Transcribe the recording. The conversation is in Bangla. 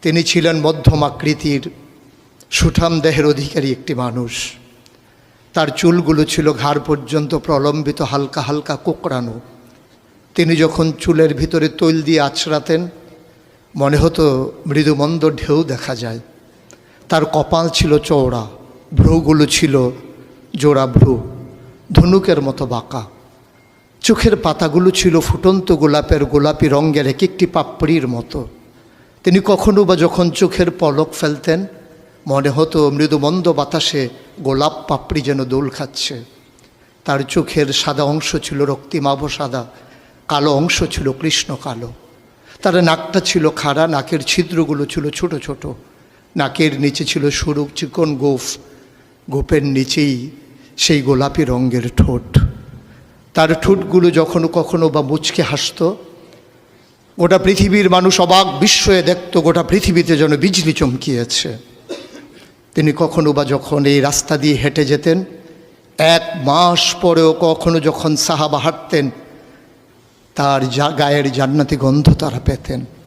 তিনি ছিলেন মধ্যম আকৃতির সুঠাম দেহের অধিকারী একটি মানুষ। তার চুলগুলো ছিল ঘাড় পর্যন্ত প্রলম্বিত, হালকা হালকা কোঁকড়ানো। তিনি যখন চুলের ভিতরে তৈল দিয়ে আছড়াতেন মনে হতো মৃদুমন্দ ঢেউ দেখা যায়। তার কপাল ছিল চওড়া, ভ্রুগুলো ছিল জোড়া ভ্রু, ধনুকের মতো বাঁকা। চোখের পাতাগুলো ছিল ফুটন্ত গোলাপের গোলাপি রঙের এক একটি পাপড়ির মতো। তিনি কখনো বা যখন চোখের পলক ফেলতেন মনে হতো মৃদুমন্দ বাতাসে গোলাপ পাপড়ি যেন দোল খাচ্ছে। তার চোখের সাদা অংশ ছিল রক্তিমাভ সাদা, কালো অংশ ছিল কৃষ্ণ কালো। তার নাকটা ছিল খাড়া, নাকের ছিদ্রগুলো ছিল ছোট ছোট। নাকের নিচে ছিল সরু চিকন গোঁফ, গোঁফের নিচেই সেই গোলাপি রঙের ঠোঁট। তার ঠোঁটগুলো যখন কখনো বা মুচকে হাসত, গোটা পৃথিবীর মানুষ অবাক বিস্ময়ে দেখত গোটা পৃথিবীতে যেন বিজলি চমকিয়েছে। তিনি কখনো বা যখন এই রাস্তা দিয়ে হেঁটে যেতেন, 1 মাস পরেও কখনো যখন সাহাবা হাঁটতেন, তার গায়ের জান্নাতি গন্ধ তারা পেতেন।